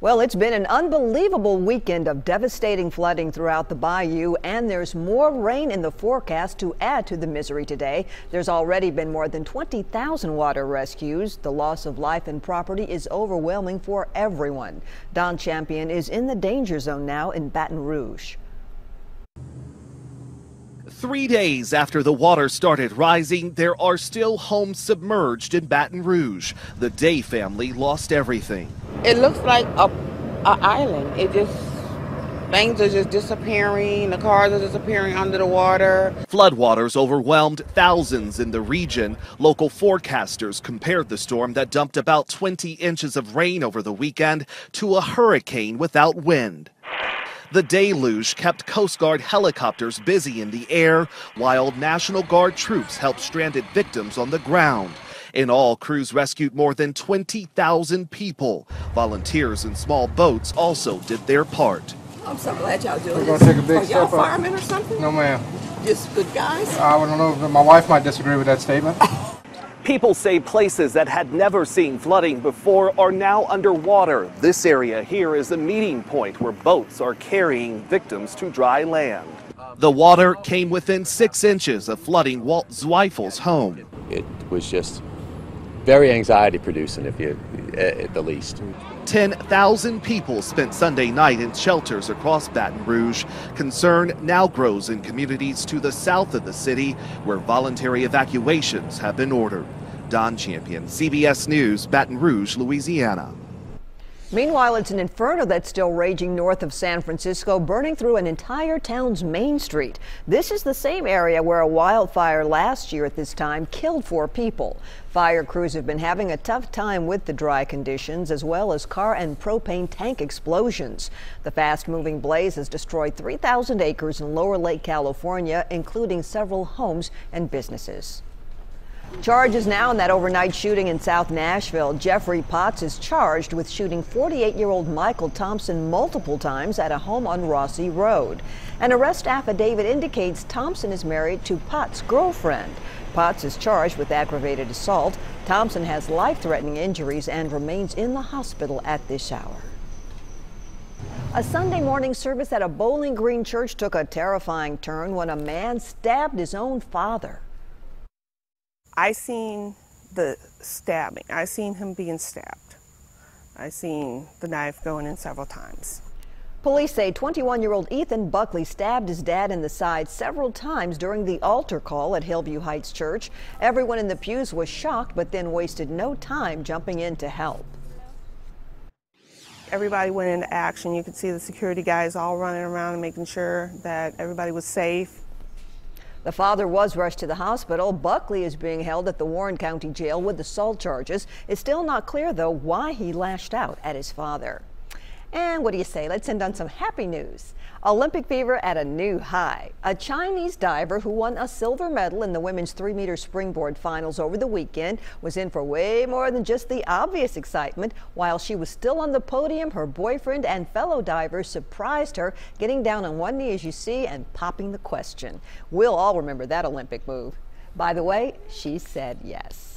Well, it's been an unbelievable weekend of devastating flooding throughout the bayou, and there's more rain in the forecast to add to the misery today. There's already been more than 20,000 water rescues. The loss of life and property is overwhelming for everyone. Don Champion is in the danger zone now in Baton Rouge. 3 days after the water started rising, there are still homes submerged in Baton Rouge. The Day family lost everything. It looks like an island. Things are just disappearing. The cars are disappearing under the water. Floodwaters overwhelmed thousands in the region. Local forecasters compared the storm that dumped about 20 inches of rain over the weekend to a hurricane without wind. The deluge kept Coast Guard helicopters busy in the air, while National Guard troops helped stranded victims on the ground. In all, crews rescued more than 20,000 people. Volunteers in small boats also did their part. I'm so glad y'all doing We're this. going to take a big Are y'all step up. firemen or something? No, ma'am. Just good guys? I don't know. My wife might disagree with that statement. People say places that had never seen flooding before are now underwater. This area here is a meeting point where boats are carrying victims to dry land. The water came within 6 inches of flooding Walt Zweifel's home. It was just very anxiety producing, at the least. 10,000 people spent Sunday night in shelters across Baton Rouge. Concern now grows in communities to the south of the city where voluntary evacuations have been ordered. Don Champion, CBS News, Baton Rouge, Louisiana. Meanwhile, it's an inferno that's still raging north of San Francisco, burning through an entire town's main street. This is the same area where a wildfire last year at this time killed 4 people. Fire crews have been having a tough time with the dry conditions, as well as car and propane tank explosions. The fast-moving blaze has destroyed 3,000 acres in Lower Lake, California, including several homes and businesses. Charges now in that overnight shooting in South Nashville. Jeffrey Potts is charged with shooting 48-year-old Michael Thompson multiple times at a home on Rossi Road. An arrest affidavit indicates Thompson is married to Potts' girlfriend. Potts is charged with aggravated assault. Thompson has life-threatening injuries and remains in the hospital at this hour. A Sunday morning service at a Bowling Green church took a terrifying turn when a man stabbed his own father. I seen the stabbing. I seen him being stabbed. I seen the knife going in several times. Police say 21-year-old Ethan Buckley stabbed his dad in the side several times during the altar call at Hillview Heights Church. Everyone in the pews was shocked, but then wasted no time jumping in to help. Everybody went into action. You could see the security guys all running around and making sure that everybody was safe. The father was rushed to the hospital. Buckley is being held at the Warren County Jail with assault charges. It's still not clear, though, why he lashed out at his father. And what do you say? Let's end on some happy news. Olympic fever at a new high. A Chinese diver who won a silver medal in the women's 3-meter springboard finals over the weekend was in for way more than just the obvious excitement. While she was still on the podium, her boyfriend and fellow divers surprised her, getting down on one knee as you see and popping the question. We'll all remember that Olympic move. By the way, she said yes.